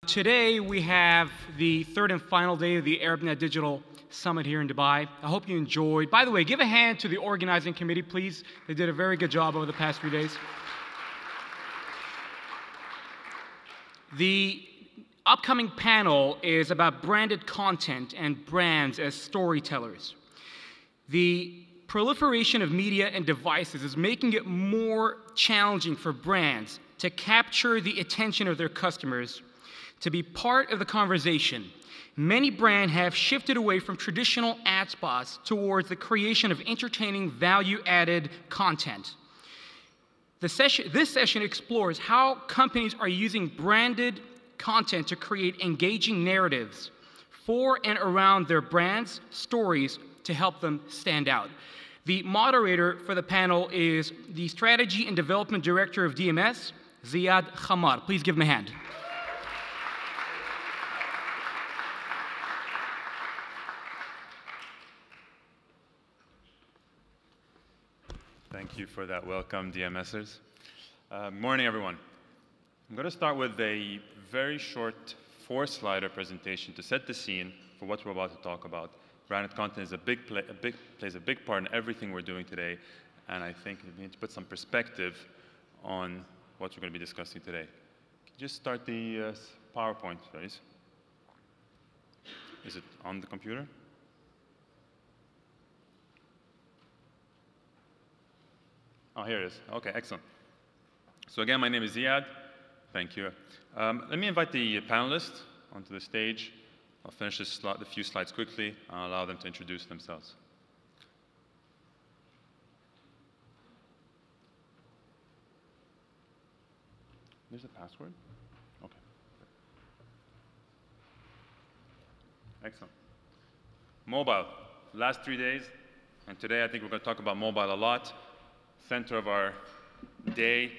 Today we have the third and final day of the ArabNet Digital Summit here in Dubai. I hope you enjoyed. By the way, give a hand to the organizing committee, please. They did a very good job over the past 3 days. The upcoming panel is about branded content and brands as storytellers. The proliferation of media and devices is making it more challenging for brands to capture the attention of their customers, to be part of the conversation. Many brands have shifted away from traditional ad spots towards the creation of entertaining, value-added content. This session explores how companies are using branded content to create engaging narratives for and around their brands' stories to help them stand out. The moderator for the panel is the Strategy and Development Director of DMS, Ziad Khamar. Please give him a hand. Thank you for that welcome, DMSers. Morning, everyone. I'm going to start with a very short 4-slider presentation to set the scene for what we're about to talk about. Branded content is plays a big part in everything we're doing today, and I think we need to put some perspective on what we're going to be discussing today. Can you just start the PowerPoint, please? Is it on the computer? Oh, here it is. Okay, excellent. So again, my name is Ziad. Thank you. Let me invite the panelists onto the stage. I'll finish the few slides quickly. I'll allow them to introduce themselves. There's a password? Okay. Excellent. Mobile. Last 3 days, and today I think we're going to talk about mobile a lot. Center of our day,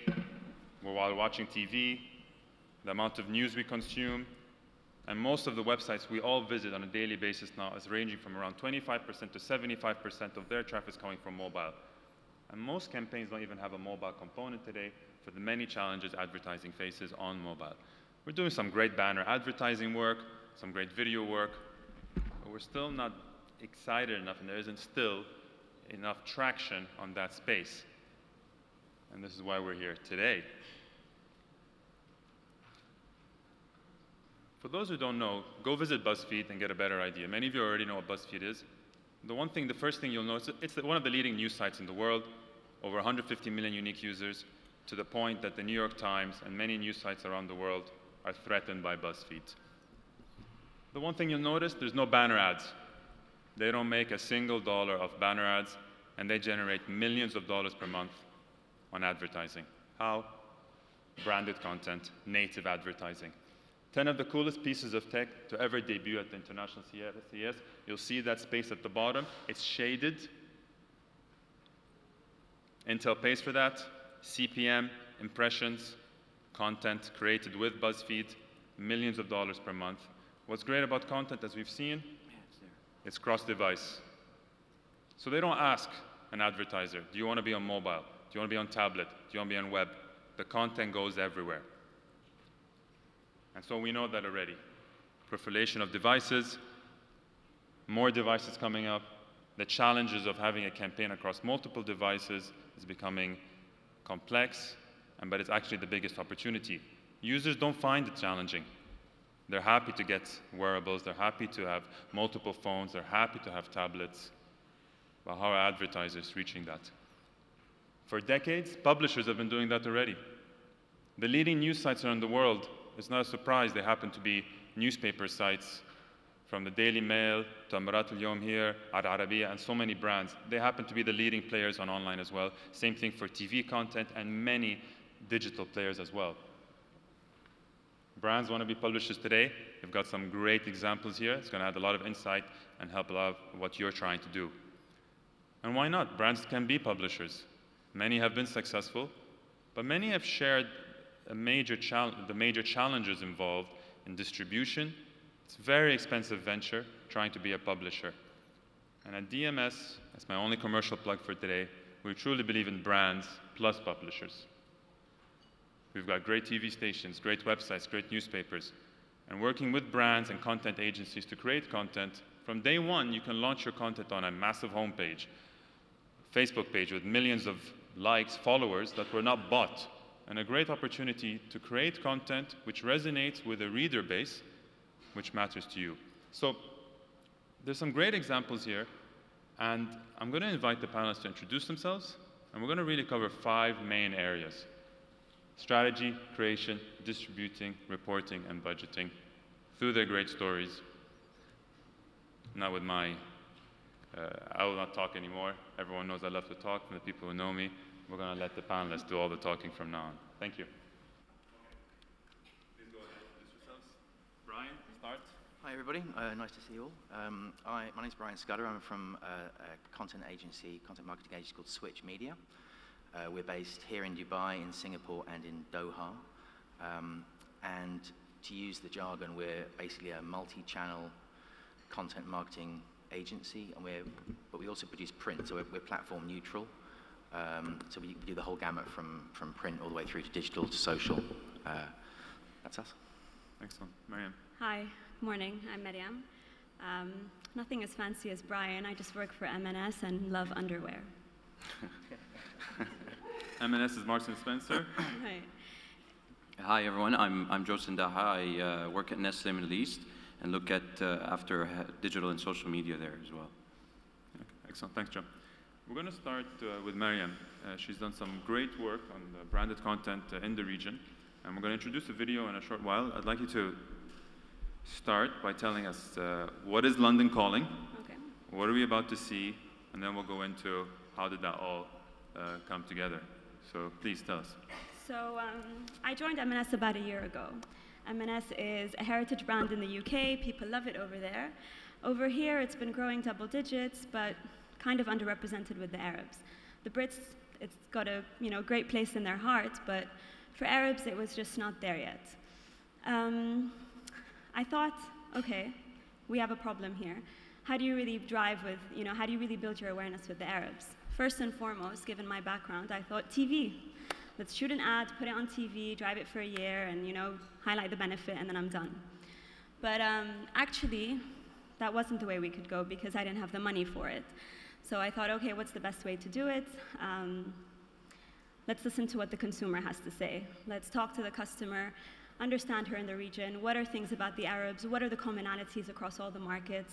while watching TV, the amount of news we consume, and most of the websites we all visit on a daily basis now is ranging from around 25% to 75% of their traffic is coming from mobile. And most campaigns don't even have a mobile component today for the many challenges advertising faces on mobile. We're doing some great banner advertising work, some great video work, but we're still not excited enough, and there isn't still enough traction on that space. And this is why we're here today. For those who don't know, go visit BuzzFeed and get a better idea. Many of you already know what BuzzFeed is. The first thing you'll notice, it's one of the leading news sites in the world, over 150 million unique users, to the point that the New York Times and many news sites around the world are threatened by BuzzFeed. The one thing you'll notice, there's no banner ads. They don't make a single dollar of banner ads, and they generate millions of dollars per month on advertising. How? Branded content, native advertising. 10 of the coolest pieces of tech to ever debut at the International CES. You'll see that space at the bottom. It's shaded. Intel pays for that. CPM, impressions, content created with BuzzFeed, millions of dollars per month. What's great about content, as we've seen, it's cross-device. So they don't ask an advertiser, do you want to be on mobile? Do you want to be on tablet? Do you want to be on web? The content goes everywhere. And so we know that already. Proliferation of devices, more devices coming up. The challenges of having a campaign across multiple devices is becoming complex, but it's actually the biggest opportunity. Users don't find it challenging. They're happy to get wearables. They're happy to have multiple phones. They're happy to have tablets. But how are advertisers reaching that? For decades, publishers have been doing that already. The leading news sites around the world, it's not a surprise, they happen to be newspaper sites, from the Daily Mail to Amirat al-Yom here, Al-Arabiya, and so many brands. They happen to be the leading players on online as well. Same thing for TV content and many digital players as well. Brands want to be publishers today. We've got some great examples here. It's going to add a lot of insight and help a lot of what you're trying to do. And why not? Brands can be publishers. Many have been successful, but many have shared the major challenges involved in distribution. It's a very expensive venture trying to be a publisher. And at DMS, that's my only commercial plug for today, we truly believe in brands plus publishers. We've got great TV stations, great websites, great newspapers, and working with brands and content agencies to create content. From day one, you can launch your content on a massive homepage, Facebook page with millions of likes, followers that were not bought, and a great opportunity to create content which resonates with a reader base, which matters to you. So there's some great examples here, and I'm going to invite the panelists to introduce themselves, and we're going to really cover 5 main areas: strategy, creation, distributing, reporting, and budgeting through their great stories. Not with my, I will not talk anymore. Everyone knows I love to talk, and the people who know me, we're going to let the panelists do all the talking from now on. Thank you. Please go ahead and introduce yourselves. Brian, start. Hi everybody, nice to see you all. My name's Brian Scudder. I'm from a content marketing agency called Switch Media. We're based here in Dubai, in Singapore, and in Doha. And to use the jargon, we're basically a multi-channel content marketing agency, but we also produce print, so we're platform neutral. So we do the whole gamut from print all the way through to digital to social. That's us. Excellent. Mariam. Hi, morning. I'm Mariam. Nothing as fancy as Brian. I just work for M&S and love underwear. M&S is Marks & Spencer. Right. Hi everyone, I'm Joseph Daha. I work at Nestle Middle East and look at after digital and social media there as well. Okay, excellent, thanks Joe. We're going to start with Mariam. She's done some great work on the branded content in the region, and we're going to introduce a video in a short while. I'd like you to start by telling us what is London Calling, Okay. what are we about to see, and then we'll go into how did that all come together. So please tell us. So I joined M&S about a year ago. M&S is a heritage brand in the UK. People love it over there. Over here, it's been growing double digits, but kind of underrepresented with the Arabs. The Brits, it's got a great place in their hearts, but for Arabs, it was just not there yet. I thought, okay, we have a problem here. How do you really drive with, how do you really build your awareness with the Arabs? First and foremost, given my background, I thought TV. Let's shoot an ad, put it on TV, drive it for a year, and highlight the benefit, and then I'm done. But actually, that wasn't the way we could go because I didn't have the money for it. So I thought, okay, what's the best way to do it? Let's listen to what the consumer has to say. Let's talk to the customer, understand her in the region. What are things about the Arabs? What are the commonalities across all the markets?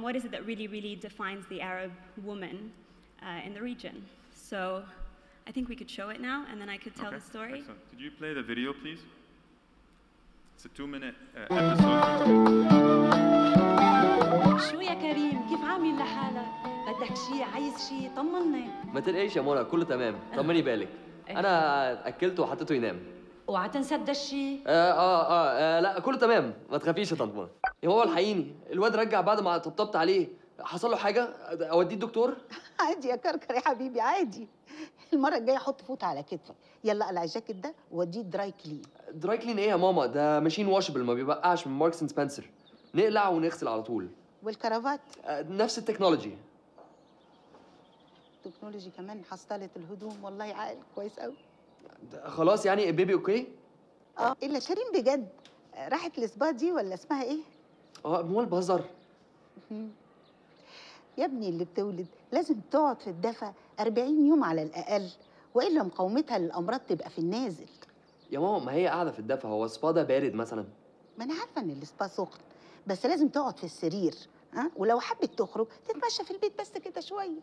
What is it that really, really defines the Arab woman in the region? So I think we could show it now, and then I could tell the story. Excellent. Could you play the video, please? It's a 2-minute episode. شو يا كريم؟ كيف عامل لحالك؟ بدك شي؟ عايز شي؟ طمني. ما تقلقيش يا منى، كله تمام، طمني بالك. انا اكلته وحطيته ينام. اوعى تنسى الدشي. لا كله تمام، ما تخافيش يا طنط منى. يا هو الحقيني، الواد رجع بعد ما طبطبت عليه، حصل له حاجة؟ اوديه الدكتور؟ عادي يا كركر يا حبيبي، عادي. المرة الجاية حط فوطة على كتفك، يلا اقلع الجاكيت ده ووديه دراي كلين. دراي كلين ايه يا ماما؟ ده ماشين واشبل، ما بيبقعش، من ماركس اند سبنسر. نقلع ونغسل على طول. والكرافات؟ نفس التكنولوجي. تكنولوجي كمان حصلت الهدوم، والله عقل كويس قوي. خلاص يعني البيبي اوكي؟ الا شيرين بجد راحت السبا دي ولا اسمها ايه؟ امال بهزر. يا ابني اللي بتولد لازم تقعد في الدفا 40 يوم على الاقل، والا مقاومتها للامراض تبقى في النازل. يا ماما ما هي قاعده في الدفا، هو السبا ده بارد مثلا؟ ما انا عارفه ان السبا سخن، بس لازم تقعد في السرير، ولو حبت تخرج تتمشى في البيت بس كده شويه.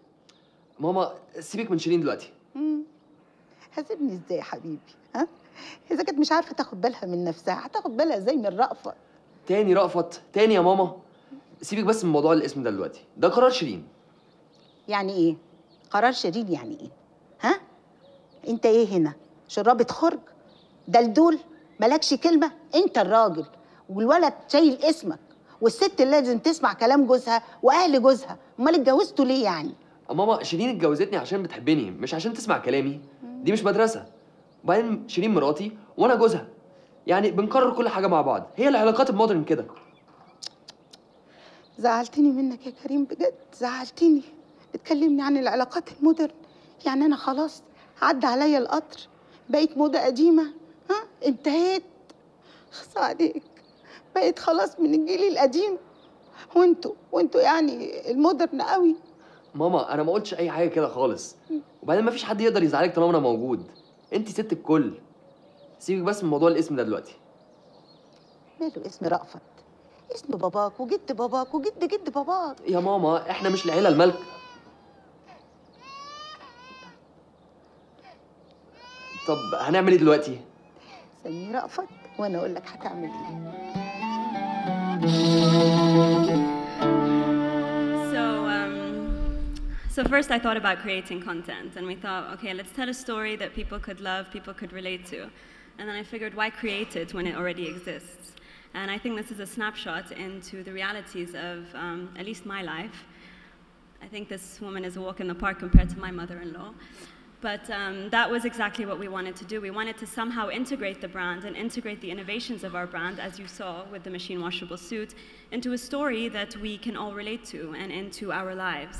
ماما سيبك من شيرين دلوقتي. هسيبني ازاي يا حبيبي؟ اذا كانت مش عارفه تاخد بالها من نفسها هتاخد بالها ازاي من رأفت؟ تاني رأفت؟ تاني يا ماما؟ سيبك بس من موضوع الاسم ده دلوقتي، ده قرار شيرين. يعني ايه؟ قرار شيرين يعني ايه؟ انت ايه هنا؟ شرابة خرج؟ دلدول؟ مالكش كلمة؟ انت الراجل، والولد شايل اسمك، والست لازم تسمع كلام جوزها واهل جوزها، امال اتجوزتوا ليه يعني؟ ماما شيرين اتجوزتني عشان بتحبني، مش عشان تسمع كلامي. دي مش مدرسة. وبعدين شيرين مراتي وانا جوزها، يعني بنقرر كل حاجة مع بعض، هي العلاقات المودرن كده. زعلتني منك يا كريم بجد، زعلتني. بتكلمني عن العلاقات المودرن، يعني انا خلاص عدى عليا القطر، بقيت موضة قديمة، انتهيت. خص عليك، بقيت خلاص من الجيل القديم، وانتوا يعني المودرن قوي. ماما انا ما قلتش اي حاجه كده خالص، وبعدين ما فيش حد يقدر يزعلك طالما انا موجود. انت ست الكل. سيبك بس من موضوع الاسم ده دلوقتي. ماله اسم رأفت؟ اسم باباك وجد باباك وجد جد باباك. يا ماما احنا مش العيله المالكه. طب هنعمل ايه دلوقتي؟ سميه رأفت وانا اقول لك هتعمل ايه. So first I thought about creating content, and we thought, okay, let's tell a story that people could love, people could relate to. And then I figured, why create it when it already exists? And I think this is a snapshot into the realities of at least my life. I think this woman is a walk in the park compared to my mother-in-law. But that was exactly what we wanted to do. We wanted to somehow integrate the brand and integrate the innovations of our brand, as you saw with the machine washable suit, into a story that we can all relate to and into our lives.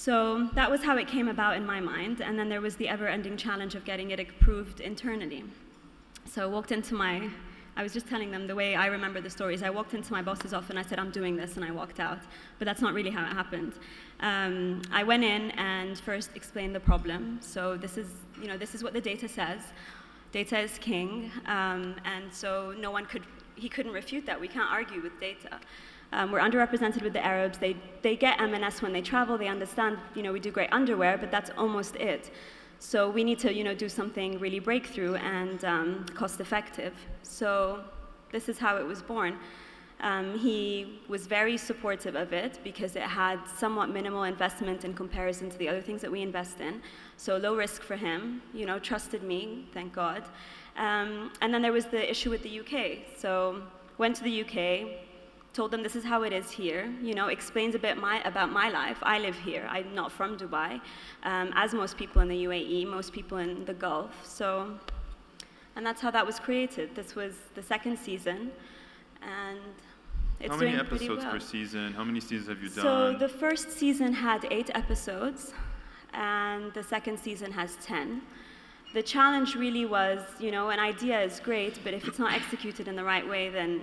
So that was how it came about in my mind. And then there was the ever-ending challenge of getting it approved internally. So I walked into I was just telling them the way I remember the stories. I walked into my boss's office and I said, I'm doing this, and I walked out. But that's not really how it happened. I went in and first explained the problem. So this is what the data says. Data is king. And so he couldn't refute that. We can't argue with data. We're underrepresented with the Arabs. They get M&S when they travel. They understand, we do great underwear, but that's almost it. So we need to, do something really breakthrough and cost-effective. So this is how it was born. He was very supportive of it because it had somewhat minimal investment in comparison to the other things that we invest in. So low risk for him, trusted me, thank God. And then there was the issue with the UK. So went to the UK, told them this is how it is here, explains a bit about my life. I live here, I'm not from Dubai, as most people in the UAE, most people in the Gulf. And that's how that was created. This was the second season, and it's doing pretty well. How many episodes per season? How many seasons have you done? So the first season had 8 episodes, and the second season has 10. The challenge really was, an idea is great, but if it's not executed in the right way, then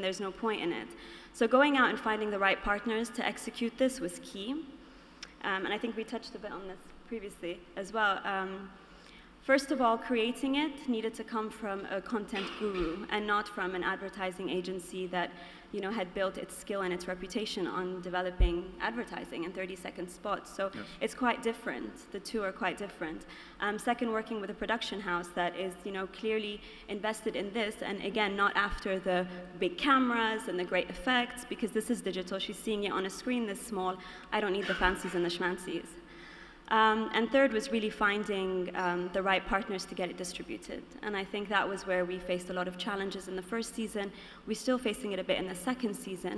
there's no point in it. So going out and finding the right partners to execute this was key. And I think we touched a bit on this previously as well. First of all, creating it needed to come from a content guru and not from an advertising agency that had built its skill and its reputation on developing advertising and 30-second spots. So yes. It's quite different. The two are quite different. Second, working with a production house that is clearly invested in this, and again, not after the big cameras and the great effects, because this is digital. She's seeing it on a screen this small. I don't need the fancies and the schmancies. And third was really finding the right partners to get it distributed. And I think that was where we faced a lot of challenges in the first season. We're still facing it a bit in the second season,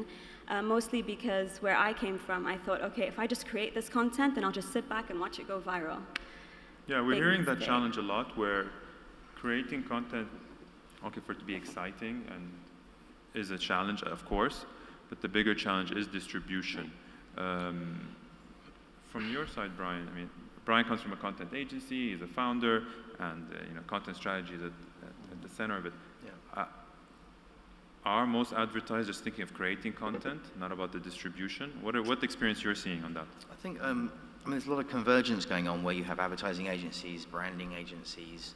mostly because where I came from, I thought, okay, if I just create this content, then I'll just sit back and watch it go viral. Yeah, we're hearing that challenge a lot, where creating content, okay, for it to be exciting and is a challenge, of course, but the bigger challenge is distribution. From your side, Brian, Brian comes from a content agency, he's a founder, and content strategy is at the center of it. Yeah. Are most advertisers thinking of creating content, not about the distribution? What experience you're seeing on that? I think there's a lot of convergence going on where you have advertising agencies, branding agencies,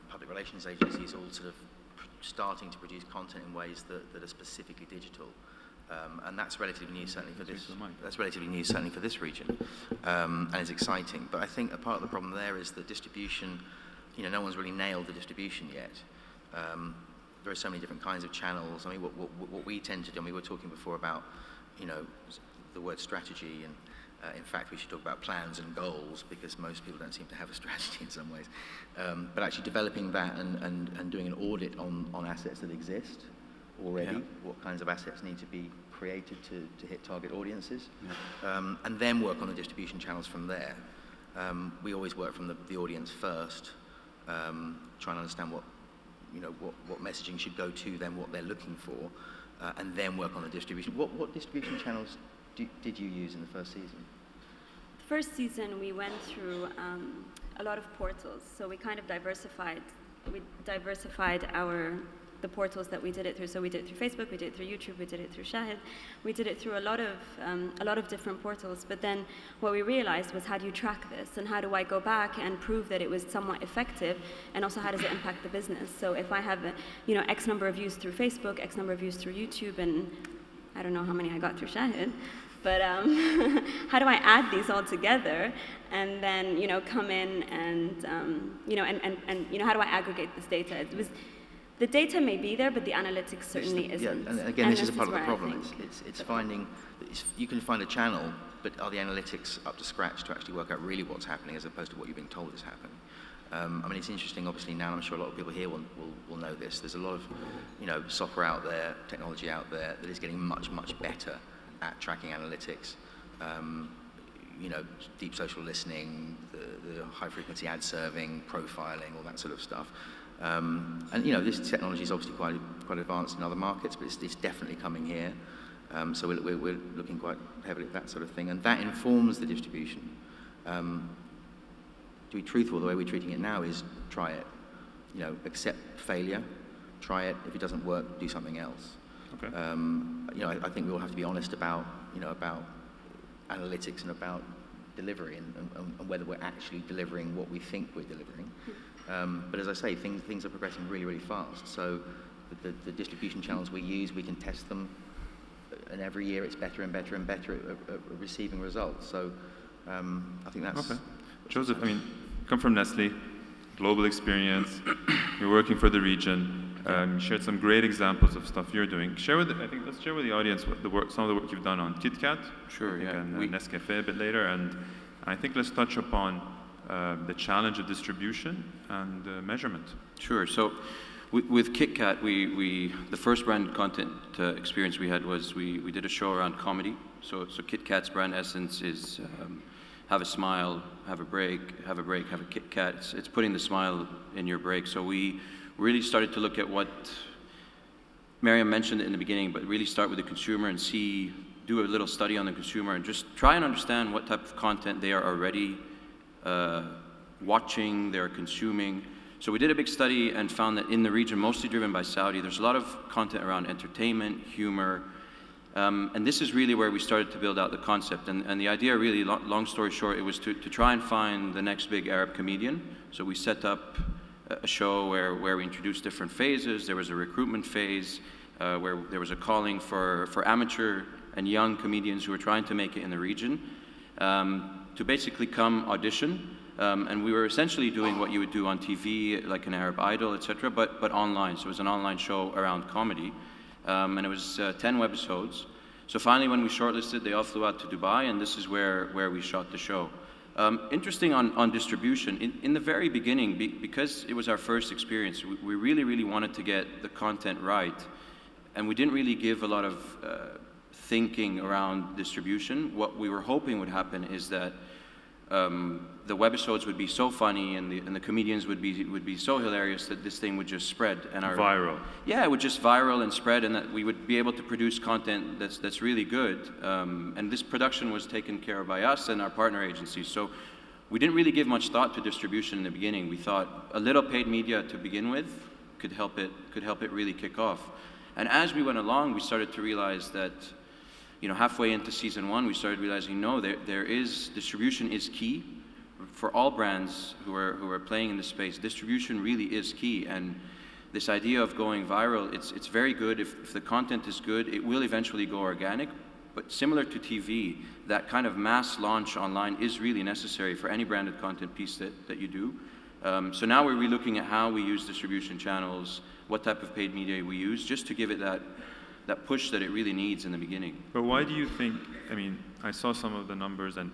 public relations agencies, all sort of starting to produce content in ways that are specifically digital. And that's relatively new, certainly for this. That's relatively new, certainly for this region, and it's exciting. But I think a part of the problem there is that distribution. No one's really nailed the distribution yet. There are so many different kinds of channels. What we tend to do. We were talking before about, the word strategy, and in fact, we should talk about plans and goals because most people don't seem to have a strategy in some ways. But actually developing that and doing an audit on assets that exist already, what kinds of assets need to be created to hit target audiences, and then work on the distribution channels from there. We always work from the audience first, trying to understand what messaging should go to them, what they're looking for, and then work on the distribution. What distribution channels did you use in the first season? The first season we went through a lot of portals, so we kind of diversified our the portals that we did it through. So we did it through Facebook, we did it through YouTube, we did it through Shahid, we did it through a lot of different portals. But then what we realized was, how do you track this, and how do I go back and prove that it was somewhat effective, and also how does it impact the business? So if I have X number of views through Facebook, X number of views through YouTube, and I don't know how many I got through Shahid, but how do I add these all together and then come in and how do I aggregate this data? The data may be there, but the analytics certainly isn't. Yeah, and again, this is a part of the problem. It's finding, you can find a channel, but are the analytics up to scratch to actually work out really what's happening as opposed to what you're being told is happening? I mean, it's interesting, obviously, now, and I'm sure a lot of people here will know this. There's a lot of, software out there, technology out there that is getting much, much better at tracking analytics. Deep social listening, the high-frequency ad serving, profiling, all that sort of stuff. This technology is obviously quite advanced in other markets, but it's definitely coming here. So we're looking quite heavily at that sort of thing, and that informs the distribution. To be truthful, the way we're treating it now is try it. Accept failure, try it. If it doesn't work, do something else. Okay. I think we all have to be honest about analytics and about delivery and whether we're actually delivering what we think we're delivering. But as I say, things are progressing really, really fast. So the distribution channels we use, we can test them, and every year it's better and better and better at receiving results. So I think that's... Okay. Joseph, I mean, you come from Nestle, global experience, you're working for the region, you shared some great examples of stuff you're doing. Let's share with the audience some of the work you've done on KitKat. Sure, yeah. And Nescafe a bit later, and I think let's touch upon the challenge of distribution and measurement. Sure, so with KitKat, the first brand content experience we had was we did a show around comedy. So KitKat's brand essence is have a smile, have a break, have a KitKat. It's putting the smile in your break. So we really started to look at what Mariam mentioned in the beginning, but really start with the consumer and do a little study on the consumer and just try and understand what type of content they are already watching, they're consuming. So we did a big study and found that in the region, mostly driven by Saudi, there's a lot of content around entertainment, humor, and this is really where we started to build out the concept. And the idea really, long story short, it was to try and find the next big Arab comedian. So we set up a show where we introduced different phases. There was a recruitment phase where there was a calling for amateur and young comedians who were trying to make it in the region to basically come audition. And we were essentially doing what you would do on TV, like an Arab Idol, etc., but online. So it was an online show around comedy. And it was 10 webisodes. So finally, when we shortlisted, they all flew out to Dubai, and this is where we shot the show. Interesting on distribution, in the very beginning, because it was our first experience, we really, really wanted to get the content right. And we didn't really give a lot of thinking around distribution. What we were hoping would happen is that the webisodes would be so funny and the comedians would be so hilarious that this thing would just spread and viral. Yeah, it would just viral and spread, and that we would be able to produce content that's really good. And this production was taken care of by us and our partner agencies. So we didn't really give much thought to distribution in the beginning. We thought a little paid media to begin with could help it really kick off. And as we went along, we started to realize that, halfway into season 1, we started realizing, no, distribution is key for all brands who are playing in this space. Distribution really is key, and this idea of going viral, it's very good. If the content is good, it will eventually go organic, but similar to TV, that kind of mass launch online is really necessary for any branded content piece that you do. So now we're re-looking at how we use distribution channels, what type of paid media we use, just to give it that push that it really needs in the beginning. But why do you think, I saw some of the numbers, and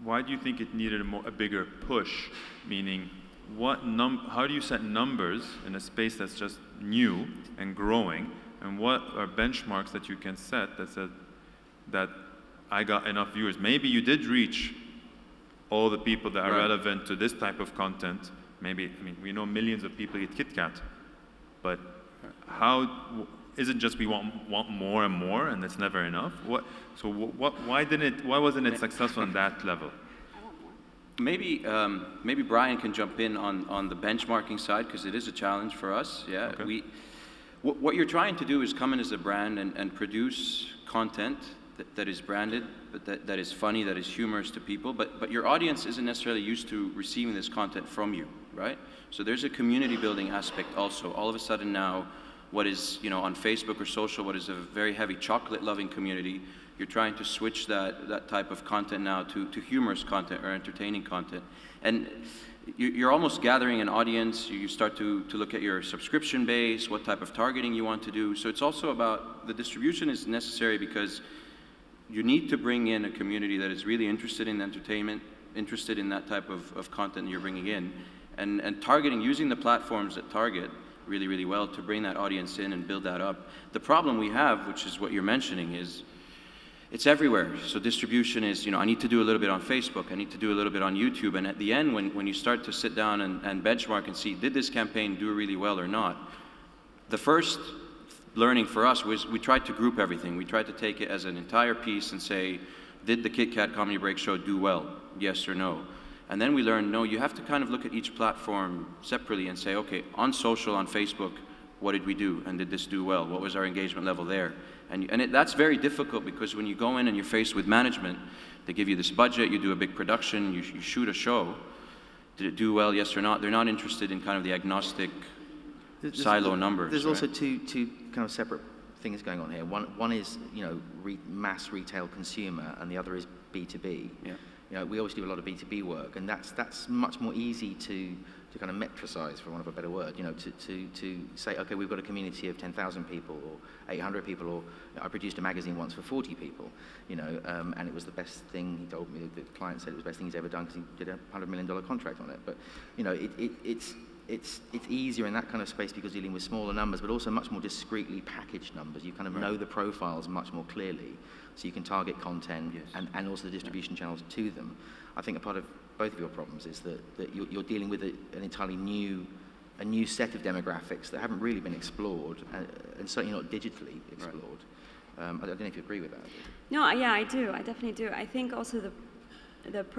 why do you think it needed a bigger push? Meaning, how do you set numbers in a space that's just new and growing, and what are benchmarks that you can set that said that I got enough viewers? Maybe you did reach all the people that are relevant to this type of content. Maybe, we know millions of people eat KitKat, but how is it just we want more and more, and it's never enough? Why wasn't it successful on that level? Maybe Brian can jump in on the benchmarking side, because it is a challenge for us. Yeah, Okay. What you're trying to do is come in as a brand and produce content that is branded, but that is funny, that is humorous to people, but your audience isn't necessarily used to receiving this content from you, right? So there's a community building aspect also. All of a sudden now, what is, on Facebook or social, what is a very heavy chocolate loving community, you're trying to switch that type of content now to humorous content or entertaining content. And you're almost gathering an audience. You start to look at your subscription base, what type of targeting you want to do. So it's also about, the distribution is necessary because you need to bring in a community that is really interested in entertainment, interested in that type of content you're bringing in, and targeting, using the platforms that target really, really well to bring that audience in and build that up. The problem we have, which is what you're mentioning, is it's everywhere. So distribution is, I need to do a little bit on Facebook, I need to do a little bit on YouTube, and at the end, when you start to sit down and benchmark and see, did this campaign do really well or not, the first learning for us was we tried to group everything. We tried to take it as an entire piece and say, did the Kit Kat Comedy Break show do well? Yes or no? And then we learned, no, you have to kind of look at each platform separately and say, okay, on social, on Facebook, what did we do? And did this do well? What was our engagement level there? And that's very difficult, because when you go in and you're faced with management, they give you this budget, you do a big production, you shoot a show. Did it do well, yes or not? They're not interested in kind of the agnostic silo numbers. There's right? also two kind of separate things going on here. One is, mass retail consumer, and the other is B2B. Yeah. We always do a lot of B2B work, and that's much more easy to kind of metricize, for want of a better word, to say, okay, we've got a community of 10,000 people or 800 people, or I produced a magazine once for 40 people, and it was the best thing. He told me, the client said it was the best thing he's ever done because he did a $100 million contract on it. But, it's easier in that kind of space because you're dealing with smaller numbers, but also much more discreetly packaged numbers. You kind of know the profiles much more clearly, so you can target content and also the distribution channels to them. I think a part of both of your problems is that you're dealing with an entirely new set of demographics that haven't really been explored, and certainly not digitally explored. I don't know if you agree with that. No, yeah, I do. I definitely do. I think also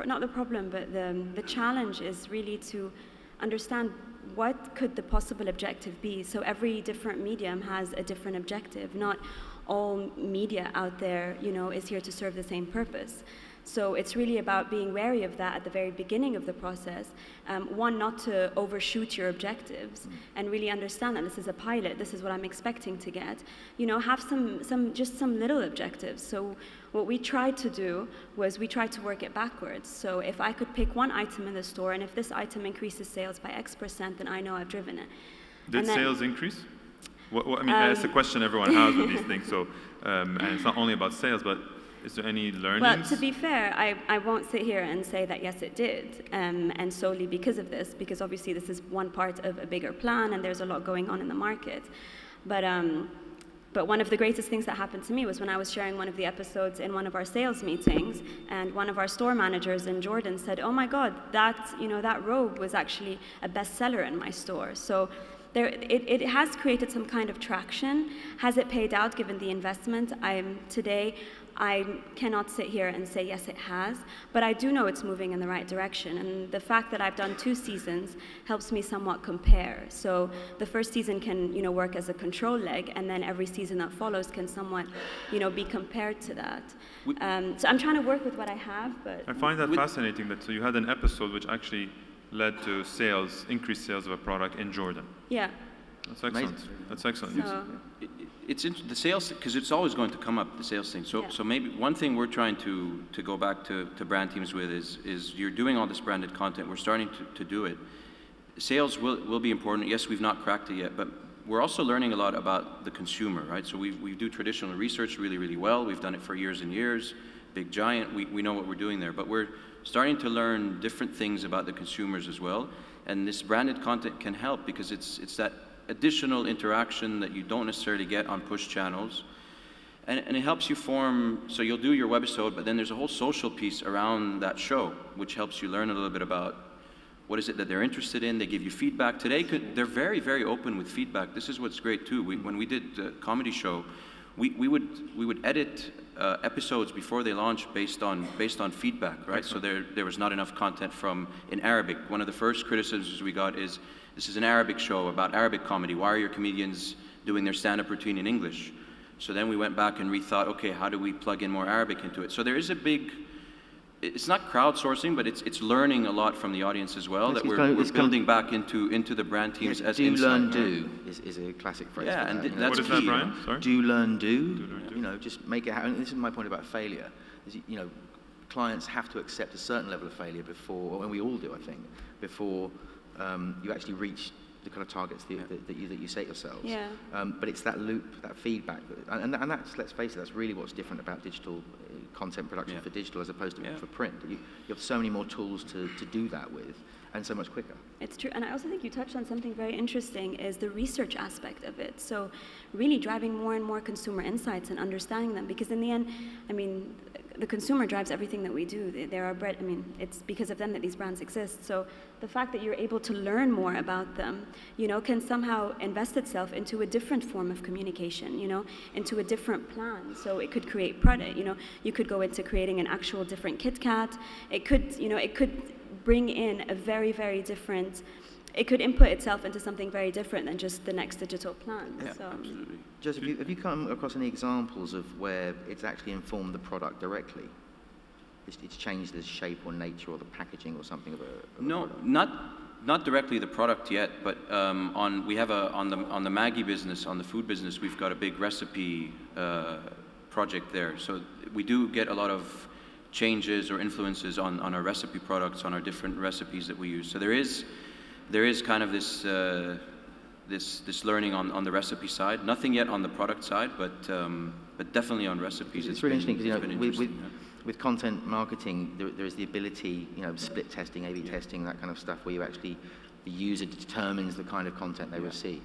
not the problem, but the challenge is really to understand what could the possible objective be. So every different medium has a different objective. Not all media out there, is here to serve the same purpose. So it's really about being wary of that at the very beginning of the process. One, not to overshoot your objectives, and really understand that this is a pilot, this is what I'm expecting to get. Have some little objectives. So what we tried to do was we tried to work it backwards. So if I could pick one item in the store, and if this item increases sales by X%, then I know I've driven it. Did sales increase? That's the question everyone has with these things. So, and it's not only about sales, but is there any learnings? Well, to be fair, I won't sit here and say that yes, it did, and solely because of this, because obviously this is one part of a bigger plan, and there's a lot going on in the market. But one of the greatest things that happened to me was when I was sharing one of the episodes in one of our sales meetings, and one of our store managers in Jordan said, "Oh my God, that robe was actually a bestseller in my store." So it has created some kind of traction. Has it paid out given the investment? Today, I cannot sit here and say yes, it has, but I do know it's moving in the right direction. And the fact that I've done 2 seasons helps me somewhat compare. So the first season can, work as a control leg, and then every season that follows can somewhat, be compared to that. So I'm trying to work with what I have, but I find that fascinating. So you had an episode which actually led to increased sales of a product in Jordan. Yeah. That's excellent. Amazing. That's excellent. So, It's the sales, because it's always going to come up, the sales thing. So maybe one thing we're trying to go back to brand teams with is you're doing all this branded content. We're starting to do it. Sales will be important. Yes, we've not cracked it yet, but we're also learning a lot about the consumer, right? So we do traditional research really, really well. We've done it for years and years. Big giant, we know what we're doing there. But we're starting to learn different things about the consumers as well. And this branded content can help, because it's that additional interaction that you don't necessarily get on push channels. And it helps you form, so you'll do your webisode, but then there's a whole social piece around that show, which helps you learn a little bit about what is it that they're interested in. They give you feedback. Today, they're very, very open with feedback. This is what's great too. When we did the comedy show, we would edit episodes before they launched based on feedback, right? So there was not enough content in Arabic. One of the first criticisms we got is, this is an Arabic show about Arabic comedy. Why are your comedians doing their stand-up routine in English? So then we went back and rethought, okay, how do we plug in more Arabic into it? So there is a big, it's not crowdsourcing, but it's learning a lot from the audience as well, that we're building back into the brand teams as do, insight. learn, do is a classic phrase. Yeah, and that's what is key. that, Brian? Sorry? Do, learn, do. You know, just make it happen. This is my point about failure. Is, you know, clients have to accept a certain level of failure before, and we all do, I think, before you actually reach the kind of targets that you set yourselves. Yeah. But it's that loop, that feedback, and that's, let's face it, that's really what's different about digital content production for digital as opposed to for print. You have so many more tools to do that with, and so much quicker. It's true, and I also think you touched on something very interesting, is the research aspect of it. So really driving more and more consumer insights and understanding them, because in the end, I mean, the consumer drives everything that we do. There are I mean, it's because of them that these brands exist. So the fact that you're able to learn more about them, you know, can somehow invest itself into a different form of communication, you know, into a different plan. So it could create product, you know, you could go into creating an actual different Kit Kat. It could, you know, it could bring in a very, very different, it could input itself into something very different than just the next digital plan. Yeah, so. absolutely. Joseph, have you come across any examples of where it's actually informed the product directly? It's changed the shape or nature or the packaging or something of a No, product? not directly the product yet, but on the Maggi business, on the food business, we've got a big recipe project there. So we do get a lot of changes or influences on our recipe products, on our different recipes that we use. So there is kind of this this learning on the recipe side. Nothing yet on the product side, but definitely on recipes. It's really interesting because, you know, with content marketing, there is the ability, you know, split testing, A/B testing, that kind of stuff, where the user determines the kind of content they receive.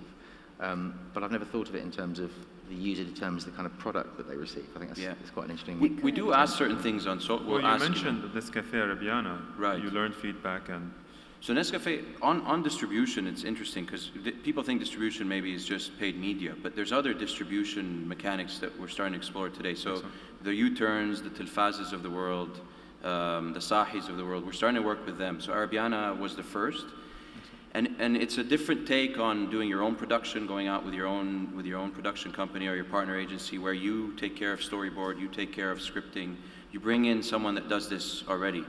But I've never thought of it in terms of the user determines the kind of product that they receive. I think that's quite an interesting. We do ask certain things on. So well, you mentioned Nescafé Arabiana. Right. You learned feedback and. So Nescafé, on distribution, it's interesting because people think distribution maybe is just paid media, but there's other distribution mechanics that we're starting to explore today. So the U-turns, the Tilfazes of the world, the Sahis of the world, we're starting to work with them. So Arabiana was the first. And it's a different take on doing your own production, going out with your own production company or your partner agency, where you take care of storyboard, you take care of scripting, you bring in someone that does this already.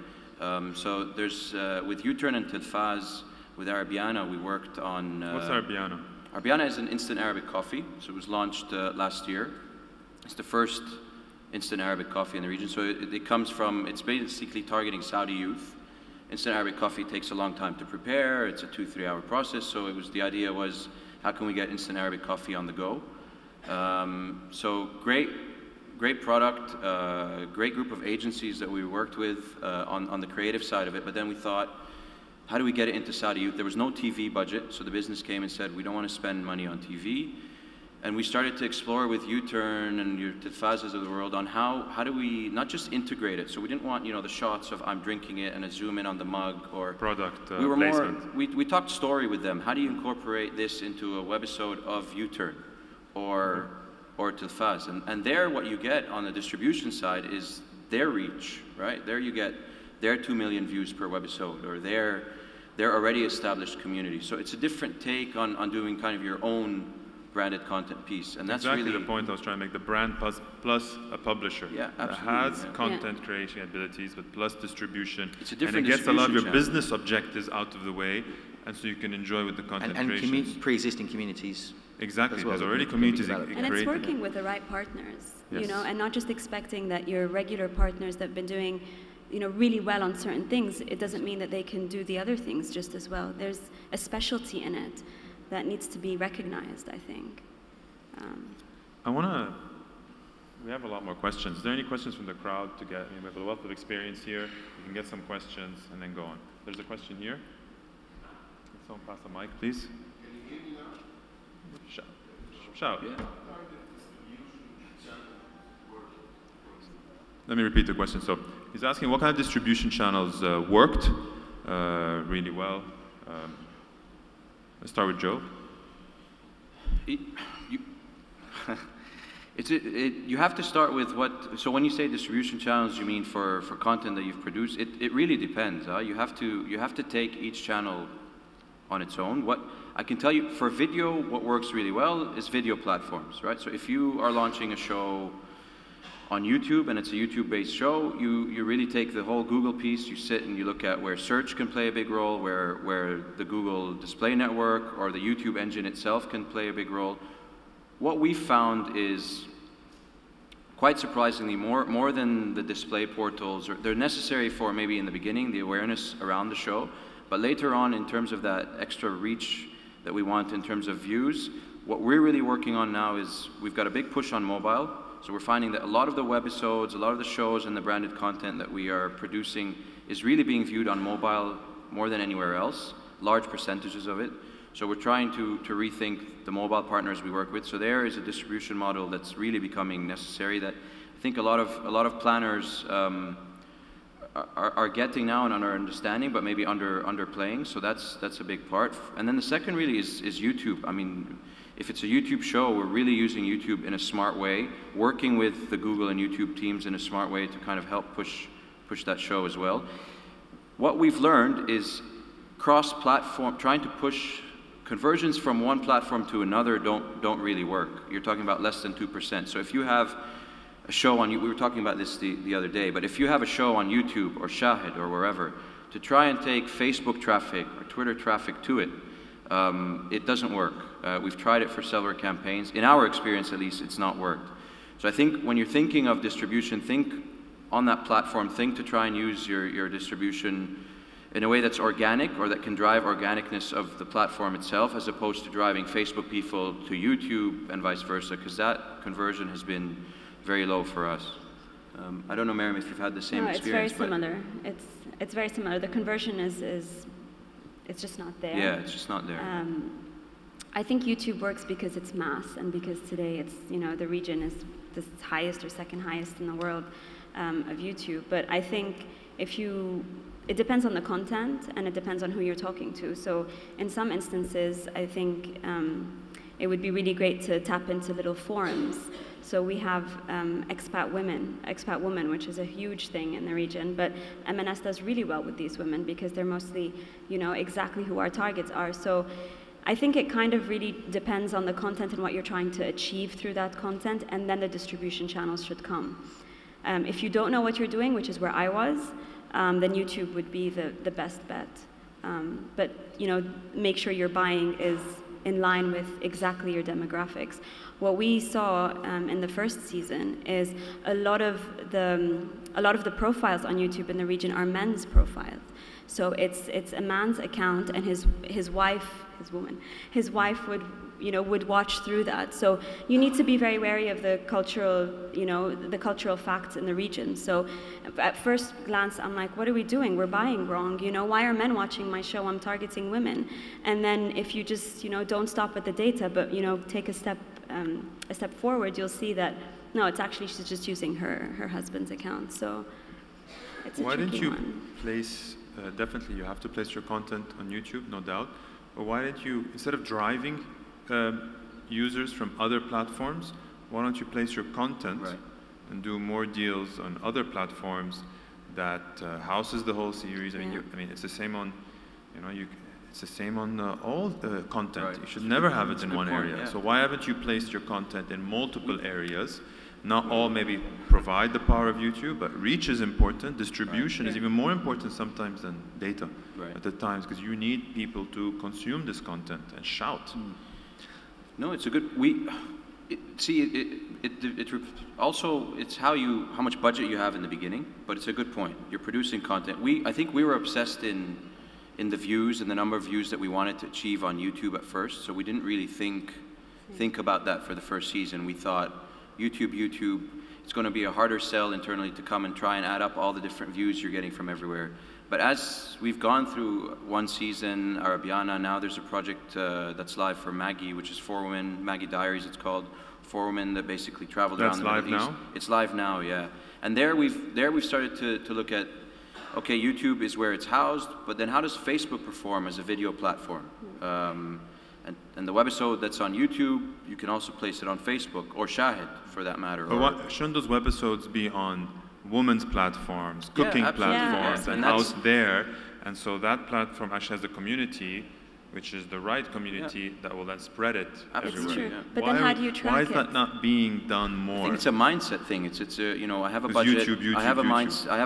So there's with U-turn and Tilfaz, with Arabiana, we worked on. What's Arabiana? Arabiana is an instant Arabic coffee. So it was launched last year. It's the first instant Arabic coffee in the region. So it comes from. It's basically targeting Saudi youth. Instant Arabic coffee takes a long time to prepare. It's a 2-3 hour process. So the idea was, how can we get instant Arabic coffee on the go? So great product, great group of agencies that we worked with on the creative side of it. But then we thought, how do we get it into Saudi youth? There was no TV budget, so the business came and said, we don't want to spend money on TV. And we started to explore with U-turn and your Tilfazes of the world on how do we not just integrate it. So we didn't want, you know, the shots of I'm drinking it and a zoom in on the mug or product we were placement. We talked story with them. How do you incorporate this into a webisode of U-turn or Tilfaz? And there what you get on the distribution side is their reach, right? There you get their 2 million views per webisode or their already established community. So it's a different take on doing kind of your own branded content piece, and that's exactly really the point I was trying to make. The brand plus a publisher that has content creation abilities, but plus distribution. It's a different and it gets a lot of your channel. business objectives out of the way, and so you can enjoy with the content creation. And pre-existing communities. Exactly, as well, there's already communities And created. it's working with the right partners, you Yes. know, and not just expecting that your regular partners that have been doing, you know, really well on certain things, it doesn't mean that they can do the other things just as well. There's a specialty in it that needs to be recognized, I think. We have a lot more questions. Is there any questions from the crowd to get? We have a wealth of experience here. We can get some questions and then go on. There's a question here. Can someone pass the mic, please? Can you hear me now? Shout. Yeah. Let me repeat the question. So he's asking what kind of distribution channels worked really well. Let's start with Joe. You have to start with what, so when you say distribution channels, you mean for content that you've produced? It really depends. You have to take each channel on its own. What I can tell you, for video, what works really well is video platforms, right? So if you are launching a show on YouTube and it's a YouTube-based show, you really take the whole Google piece, you sit and you look at where search can play a big role, where the Google Display Network or the YouTube engine itself can play a big role. What we found is, quite surprisingly, more than the display portals, they're necessary for maybe in the beginning, the awareness around the show, but later on in terms of that extra reach that we want in terms of views, what we're really working on now is we've got a big push on mobile. So we're finding that a lot of the webisodes, a lot of the shows and the branded content that we are producing is really being viewed on mobile more than anywhere else, large percentages of it. So we're trying to rethink the mobile partners we work with. So there is a distribution model that's really becoming necessary that I think a lot of planners are getting now and are understanding, but maybe underplaying. So that's a big part. And then the second really is YouTube. I mean, if it's a YouTube show, we're really using YouTube in a smart way, working with the Google and YouTube teams in a smart way to kind of help push that show as well. What we've learned is cross-platform, trying to push conversions from one platform to another don't really work. You're talking about less than 2%. So if you have a show on, we were talking about this the other day, but if you have a show on YouTube or Shahid or wherever, to try and take Facebook traffic or Twitter traffic to it, it doesn't work. We've tried it for several campaigns. In our experience, at least, it's not worked. So I think when you're thinking of distribution, think on that platform, think to try and use your distribution in a way that's organic or that can drive organicness of the platform itself, as opposed to driving Facebook people to YouTube and vice versa, because that conversion has been very low for us. I don't know, Miriam, if you've had the same experience. It's very similar. It's very similar. The conversion is it's just not there. Yeah, it's just not there. I think YouTube works because it's mass and because today it's, the region is the highest or second highest in the world of YouTube. But I think it depends on the content and it depends on who you're talking to. So in some instances, I think it would be really great to tap into little forums. So we have expat women, which is a huge thing in the region, but M&S does really well with these women because they're mostly, exactly who our targets are. So I think it kind of really depends on the content and what you're trying to achieve through that content, and then the distribution channels should come. If you don't know what you're doing, which is where I was, then YouTube would be the best bet. But make sure your buying is in line with exactly your demographics. What we saw in the first season is a lot of the profiles on YouTube in the region are men's profiles. So it's a man's account, and his wife would watch through that. So you need to be very wary of the cultural facts in the region. So at first glance, I'm like, what are we doing? We're buying wrong. Why are men watching my show? I'm targeting women. And then if you just don't stop at the data, but take a step forward, you'll see that no, it's actually she's just using her husband's account. So it's a Why tricky didn't you one. place? Definitely, you have to place your content on YouTube, no doubt. But why didn't you, instead of driving users from other platforms, why don't you place your content and do more deals on other platforms that houses the whole series? I mean, it's the same on, it's the same on all the content. Right. You should never have it in one area. Yeah. So why haven't you placed your content in multiple areas? Not all maybe provide the power of YouTube, but reach is important. Distribution is even more important sometimes than data at the times, because you need people to consume this content and shout. No, it's a good. Also it's how much budget you have in the beginning, but it's a good point. You're producing content. I think we were obsessed in the views and the number of views that we wanted to achieve on YouTube at first, so we didn't really think about that for the first season. We thought YouTube, it's going to be a harder sell internally to come and try and add up all the different views you're getting from everywhere. But as we've gone through one season, Arabiana, now there's a project that's live for Maggie, which is 4 women, Maggie Diaries it's called, 4 women that basically traveled around the Middle East. That's live now? It's live now, yeah. And there we've started to look at, okay, YouTube is where it's housed, but then how does Facebook perform as a video platform? And the webisode that's on YouTube, you can also place it on Facebook or Shahid, for that matter. But shouldn't those webisodes be on women's platforms, cooking platforms, and housed there? And so that platform actually has a community, which is the right community that will then spread it everywhere. It's true. But then how do you track it? Why is that not being done more? I think it's a mindset thing. It's a, you know, I have a budget. YouTube, I have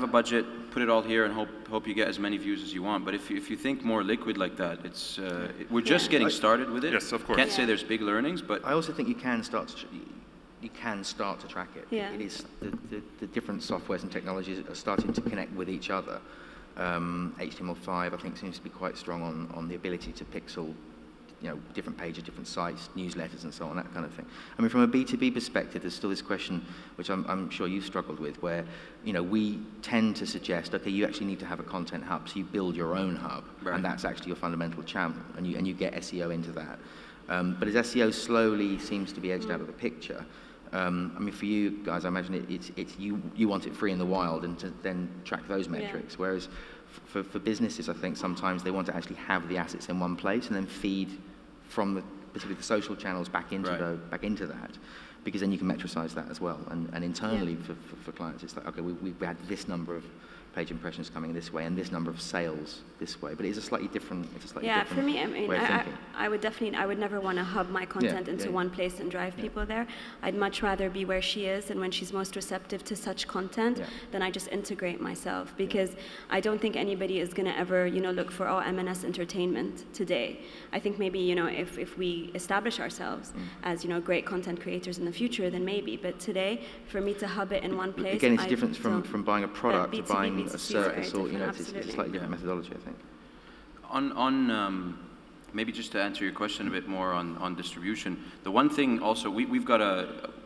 a budget. Put it all here and hope you get as many views as you want. But if you think more liquid like that, it's we're just getting started with it. Yes, of course. Can't say there's big learnings, but I also think you can start to track it. Yeah. It is the different softwares and technologies are starting to connect with each other. HTML5, I think, seems to be quite strong on the ability to pixel, you know, different pages, different sites, newsletters, and so on, that kind of thing. I mean, from a B2B perspective, there's still this question, which I'm sure you've struggled with, where, you know, we tend to suggest, okay, you actually need to have a content hub, so you build your own hub, and that's actually your fundamental channel, and you get SEO into that. But as SEO slowly seems to be edged out of the picture, I mean, for you guys, I imagine you want it free in the wild and to then track those metrics. Whereas for businesses, I think sometimes they want to actually have the assets in one place and then feed from particularly the social channels back into that, because then you can metricize that as well. And internally for clients, it's like, okay, we've had this number of page impressions coming this way and this number of sales this way, but it's a slightly different. For me, I mean, I would never want to hub my content into one place and drive people there. I'd much rather be where she is, and when she's most receptive to such content, then I just integrate myself, because I don't think anybody is going to ever, you know, look for M&S entertainment today. I think maybe, you know, if we establish ourselves as, you know, great content creators in the future, then maybe. But today, for me to hub it in one place, again, it's different from buying a product to buying a service, or, you know, it's a slightly different methodology, I think. Maybe just to answer your question a bit more on distribution, the one thing also, we've got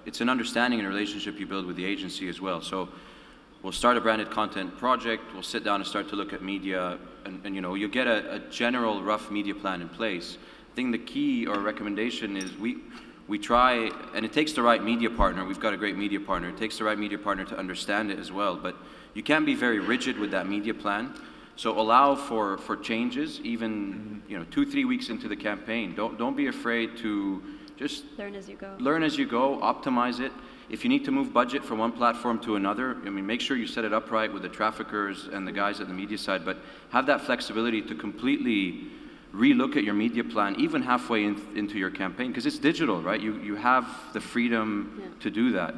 it's an understanding and relationship you build with the agency as well. So we'll start a branded content project, we'll sit down and start to look at media, and you know, you get a general rough media plan in place. I think the key or recommendation is we try, and it takes the right media partner. We've got a great media partner. It takes the right media partner to understand it as well, but you can't be very rigid with that media plan. So allow for changes, even, you know, 2-3 weeks into the campaign. Don't be afraid to just learn as you go. Learn as you go, optimize it. If you need to move budget from one platform to another, I mean, make sure you set it up right with the traffickers and the guys at the media side, but have that flexibility to completely relook at your media plan, even halfway into your campaign, because it's digital, right? You have the freedom to do that.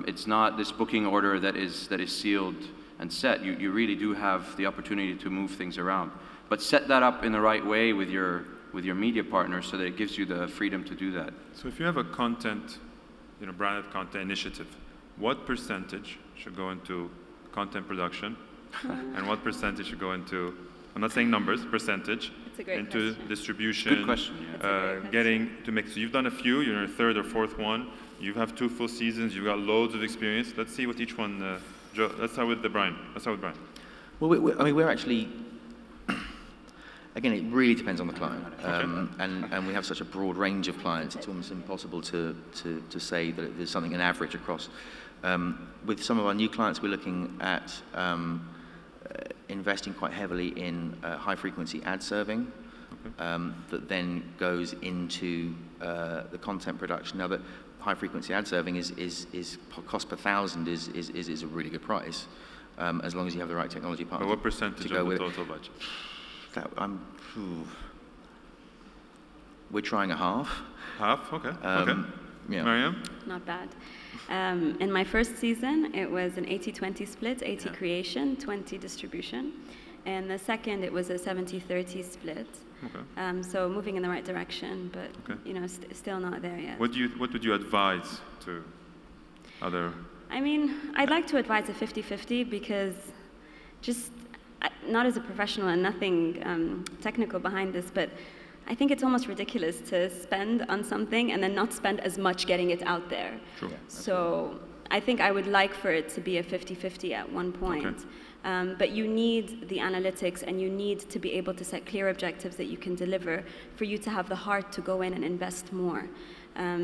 It's not this booking order that is sealed and set. You really do have the opportunity to move things around, but set that up in the right way with your media partner so that it gives you the freedom to do that. So if you have a content, you know, branded content initiative, what percentage should go into content production, and what percentage should go into, I'm not saying numbers, percentage, into distribution? Good question. Getting to make. So you've done a few. You're in your third or fourth one. You have 2 full seasons. You've got loads of experience. Let's see what each one. Joe, let's start with Brian. Well, I mean, we're actually, again, it really depends on the client, and we have such a broad range of clients. It's almost impossible to say that there's something an average across. With some of our new clients, we're looking at investing quite heavily in high-frequency ad serving, that then goes into the content production. Now, the high-frequency ad serving is cost per thousand is a really good price, as long as you have the right technology partner. But what percentage of the total budget? We're trying a half. Half? Okay. Yeah. Mariam? Not bad. In my first season, it was an 80-20 split, 80 creation, 20 distribution. And the second, it was a 70-30 split. Okay. So moving in the right direction, but you know, still not there yet. What would you advise to other? I mean, I'd like to advise a 50-50, because just not as a professional and nothing technical behind this, but I think it's almost ridiculous to spend on something and then not spend as much getting it out there. Sure. So I think I would like for it to be a 50-50 at one point. Okay. But you need the analytics, and you need to be able to set clear objectives that you can deliver for you to have the heart to go in and invest more.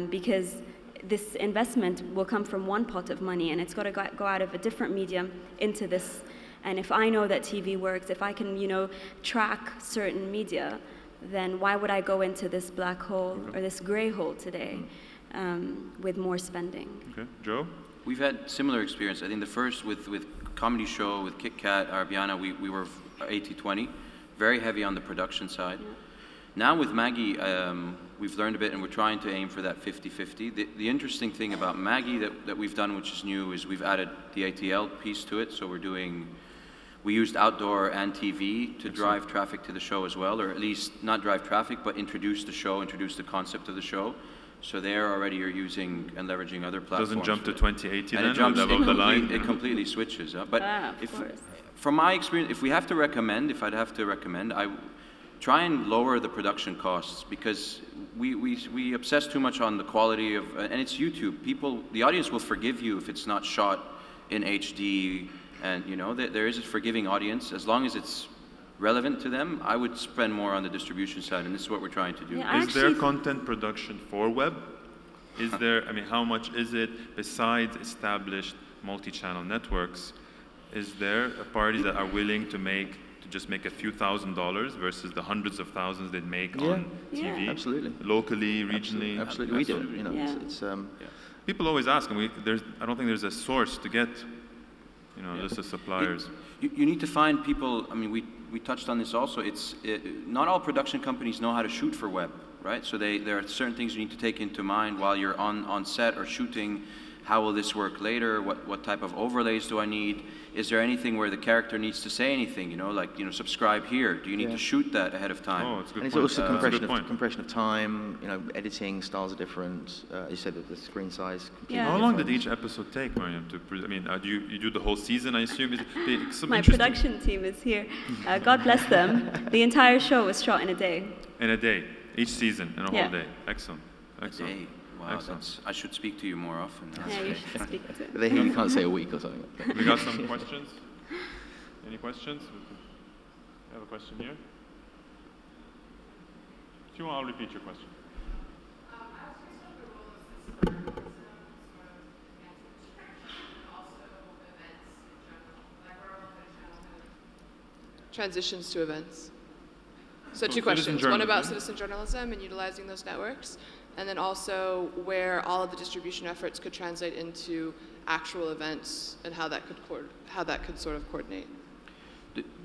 Because this investment will come from one pot of money, and it's got to go out of a different medium into this. And if I know that TV works, if I can, you know, track certain media, then why would I go into this black hole or this gray hole today with more spending? Okay, Joe? We've had similar experience. I think the first with Comedy Show, with Kit Kat, Arabiana, we were 80-20, very heavy on the production side. Yeah. Now with Maggie, we've learned a bit and we're trying to aim for that 50-50. The interesting thing about Maggie that we've done, which is new, is we've added the ATL piece to it. So we used outdoor and TV to drive traffic to the show as well, or at least not drive traffic, but introduce the show, introduce the concept of the show. So there already you're using and leveraging other platforms. Doesn't jump to 2080 and then, it jumps above the line? It completely switches. But of course. From my experience, if I'd have to recommend, I try and lower the production costs, because we obsess too much on the quality of, and it's YouTube. The audience will forgive you if it's not shot in HD, and you know, there is a forgiving audience. As long as it's relevant to them, I would spend more on the distribution side, and this is what we're trying to do. Yeah, is there content production for web? Is there, I mean, how much is it besides established multi-channel networks? Is there a party that are willing to just make a few $1,000s versus the hundreds of thousands they'd make on TV? Absolutely. Locally, regionally? Absolutely, we do it. You know, it's people always ask, and I don't think there's a source to get, you know, list of suppliers. You need to find people. I mean, we touched on this also. Not all production companies know how to shoot for web, right? So there are certain things you need to take into mind while you're on set or shooting. How will this work later? What type of overlays do I need? Is there anything where the character needs to say anything? You know, like, you know, subscribe here. Do you need to shoot that ahead of time? Oh, it's a good and point. it's also compression of time. You know, editing styles are different. You said that the screen size. How long did each episode take, Mariam? I mean, do you do the whole season? I assume. My production team is here. God bless them. The entire show was shot in a day. In a day, each season, in a whole day. Excellent. A day. Wow, I should speak to you more often. Yeah, you should speak to They can't say a week or something. We got some questions? Any questions? I have a question here. If you want, I'll repeat your question. Transitions to events. So two questions. One about citizen journalism and utilizing those networks, and then also where all of the distribution efforts could translate into actual events and how that could sort of coordinate.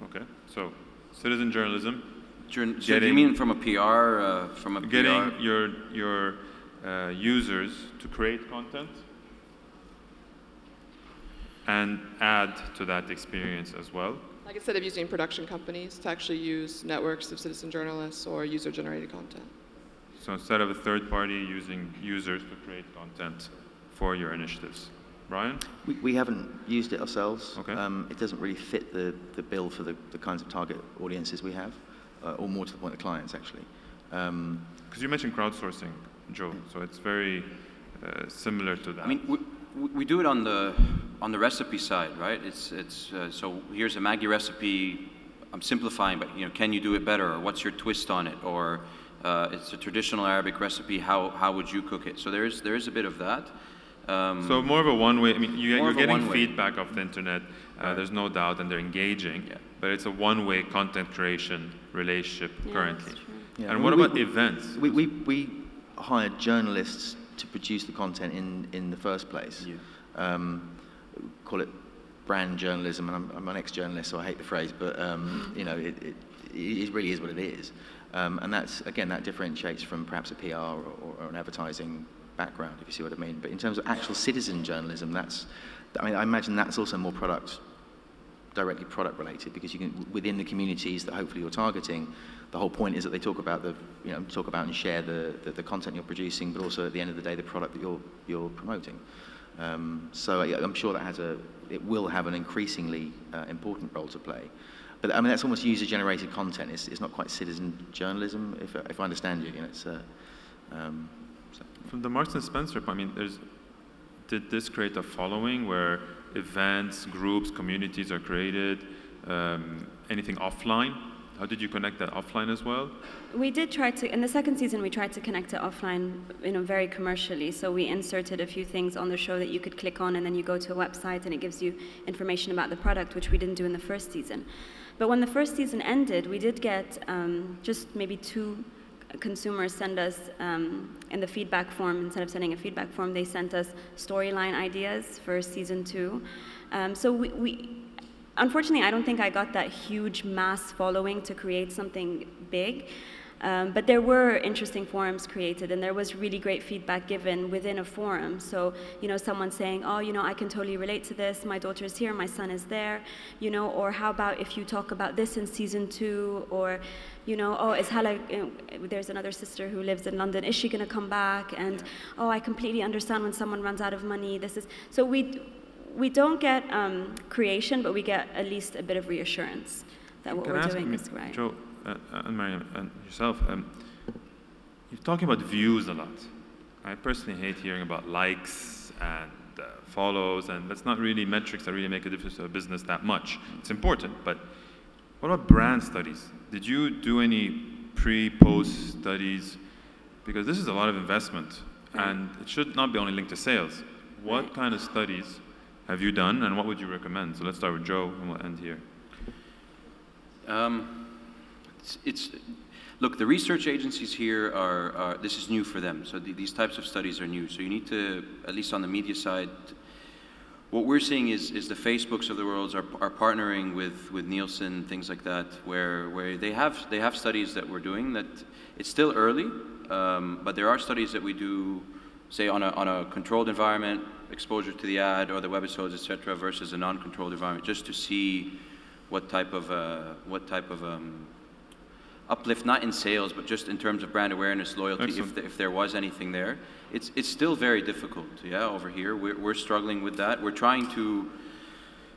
Okay, so citizen journalism. So do you mean from a PR, getting your users to create content and add to that experience as well? Like, instead of using production companies, to actually use networks of citizen journalists or user-generated content. So instead of a third party, using users to create content for your initiatives. Brian? We haven't used it ourselves. Okay. It doesn't really fit the bill for the kinds of target audiences we have, or more to the point, the clients, actually. Because you mentioned crowdsourcing, Joe, so it's very similar to that. I mean, we do it on the recipe side, right? So here's a Maggi recipe. I'm simplifying, but you know, can you do it better? Or what's your twist on it? Or it's a traditional Arabic recipe. How would you cook it? So there is a bit of that. So more of a one-way. I mean, you're getting feedback off the internet. There's no doubt, and they're engaging. Yeah. But it's a one-way content creation relationship currently. Yeah. And what about events? We hired journalists to produce the content in the first place. Yeah. Call it brand journalism, and I'm an ex-journalist, so I hate the phrase, but you know, it really is what it is. And that's, again, that differentiates from perhaps a PR or an advertising background, if you see what I mean. But in terms of actual citizen journalism, I imagine that's also more directly product related, because you can, within the communities that hopefully you're targeting, the whole point is that they talk about and share the content you're producing, but also at the end of the day, the product that you're promoting. So I'm sure it will have an increasingly important role to play. But I mean, that's almost user-generated content. It's not quite citizen journalism, if I understand you. You know, it's From the Marks and Spencer, I mean, did this create a following where events, groups, communities are created? Anything offline? How did you connect that offline as well? We did try to, in the second season, we tried to connect it offline, you know, very commercially. So we inserted a few things on the show that you could click on, and then you go to a website and it gives you information about the product, which we didn't do in the first season. But when the first season ended, we did get just maybe 2 consumers send us, in the feedback form, instead of sending a feedback form, they sent us storyline ideas for season 2. So we unfortunately, I don't think I got that huge mass following to create something big. But there were interesting forums created, and there was really great feedback given within a forum. So, someone saying, oh, I can totally relate to this. My daughter is here, my son is there, or how about if you talk about this in season 2, or, oh, is Hala, there's another sister who lives in London, is she going to come back? And, oh, I completely understand when someone runs out of money. So we don't get creation, but we get at least a bit of reassurance that what we're doing is right. Joe, and Mariam, and yourself, you're talking about views a lot. I personally hate hearing about likes and follows, and that's not really metrics that really make a difference to a business that much. It's important, but what about brand studies? Did you do any pre-post studies? Because this is a lot of investment, and it should not be only linked to sales. What kind of studies have you done, and what would you recommend? So let's start with Joe, and we'll end here. Look, the research agencies here this is new for them. So these types of studies are new. So you need to, at least on the media side, what we're seeing is the Facebooks of the world are partnering with Nielsen, things like that, where they have studies that we're doing that it's still early, but there are studies that we do, say on a controlled environment, exposure to the ad or the webisodes, etc., versus a non-controlled environment, just to see what type of uplift, not in sales, but just in terms of brand awareness, loyalty, if there was anything there. It's still very difficult, over here. We're struggling with that. We're trying to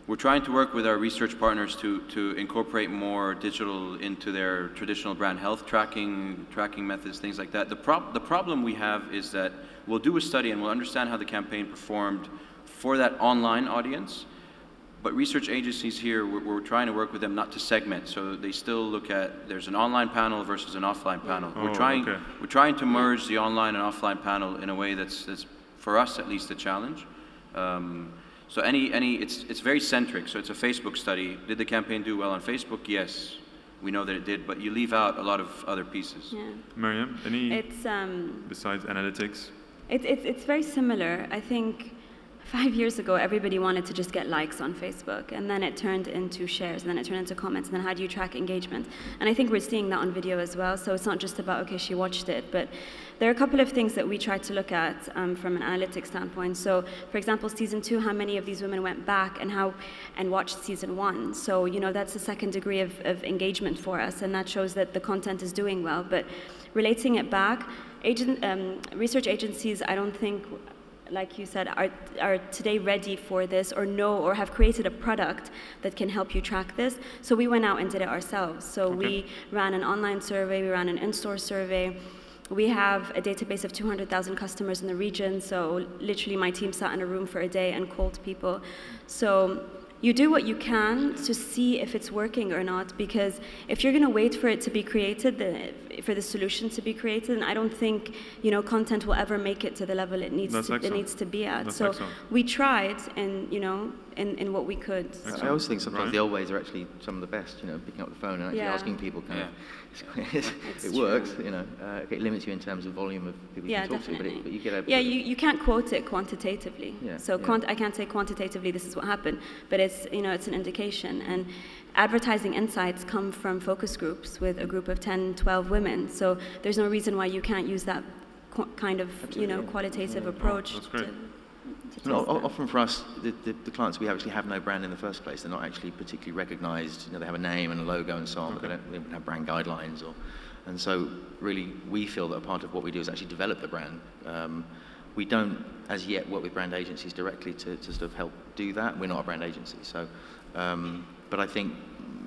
work with our research partners to incorporate more digital into their traditional brand health tracking methods, things like that. The problem we have is that we'll do a study and we'll understand how the campaign performed for that online audience. But research agencies here, we're trying to work with them not to segment. So they still look at, there's an online panel versus an offline panel. We're trying to merge the online and offline panel in a way that's for us at least, a challenge. So it's very centric. So it's a Facebook study. Did the campaign do well on Facebook? Yes, we know that it did, but you leave out a lot of other pieces. Yeah. Mariam, besides analytics? It's very similar. I think 5 years ago, everybody wanted to just get likes on Facebook, and then it turned into shares, and then it turned into comments, and then how do you track engagement? And I think we're seeing that on video as well, so it's not just about, okay, she watched it, but there are a couple of things that we tried to look at from an analytics standpoint. So, for example, season 2, how many of these women went back and watched season 1? So, that's the second degree of engagement for us, and that shows that the content is doing well. But relating it back, research agencies, I don't think, like you said, are today ready for this or know or have created a product that can help you track this. So we went out and did it ourselves. So we ran an online survey, we ran an in-store survey. We have a database of 200,000 customers in the region. So literally my team sat in a room for a day and called people. So you do what you can to see if it's working or not, because if you're going to wait for it to be created, for the solution to be created, and I don't think content will ever make it to the level it needs to be at. So we tried, and in what we could. So. I always think sometimes the old ways are actually some of the best. Picking up the phone and actually asking people it works. It limits you in terms of volume of people you can talk to, but you get able. You can't quote it quantitatively. I can't say quantitatively this is what happened, but it's an indication. And advertising insights come from focus groups with a group of 10, 12 women. So there's no reason why you can't use that kind of qualitative approach. That's great. Often for us, the clients, we actually have no brand in the first place. They're not actually particularly recognized. They have a name and a logo and so on, but they don't have brand guidelines. And so really, we feel that a part of what we do is actually develop the brand. We don't, as yet, work with brand agencies directly to sort of help do that. We're not a brand agency. So, but I think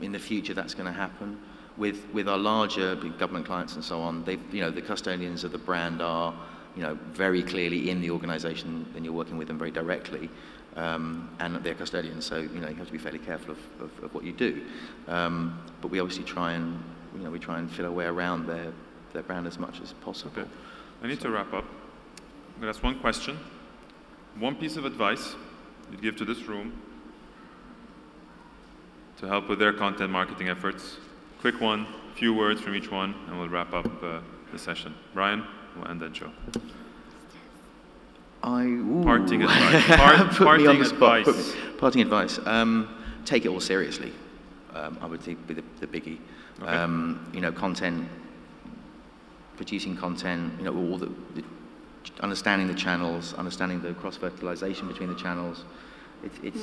in the future that's going to happen. With our larger government clients and so on, the custodians of the brand are very clearly in the organization, and you're working with them very directly, and they're custodians, so you have to be fairly careful of what you do. But we obviously try and fit our way around their brand as much as possible. Okay. I need to wrap up. I'm going to ask one question. One piece of advice you'd give to this room to help with their content marketing efforts. Quick one, few words from each one, and we'll wrap up the session. Brian, we'll end that show. Parting advice. Parting advice. Parting advice. Take it all seriously. I would think be the biggie. Okay. You know, content, producing content. You know, all the understanding the channels, understanding the cross-fertilization between the channels. Take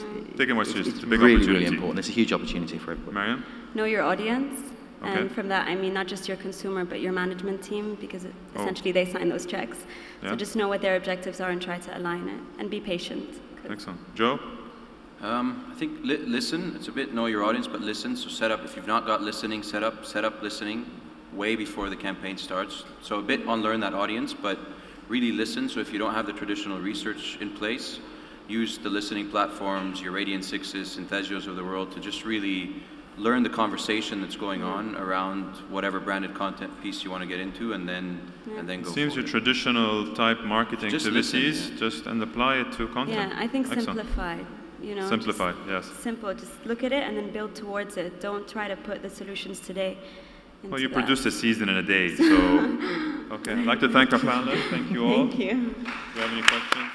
it more seriously. It's a big really, opportunity. really important. It's a huge opportunity for everybody. Mariam? Know your audience. Okay. And from that, I mean not just your consumer, but your management team, because essentially they sign those checks. Yeah. So just know what their objectives are and try to align it, and be patient. Excellent. Joe? I think listen. It's a bit know your audience, but listen. So set up, if you've not got listening set up listening way before the campaign starts. So a bit unlearn that audience, but really listen. So if you don't have the traditional research in place, use the listening platforms, your Radiant Sixes, Synthesios of the world, to just really learn the conversation that's going on around whatever branded content piece you want to get into, and then go. Seems your traditional type marketing just activities, listen, just and apply it to content. Yeah, I think Excellent. simplified. You know, Simplified, yes. Simple. Just look at it and then build towards it. Don't try to put the solutions today. Well, you produced a season in a day, so okay. I'd like to thank our panelists. Thank you all. Thank you. Do you have any questions?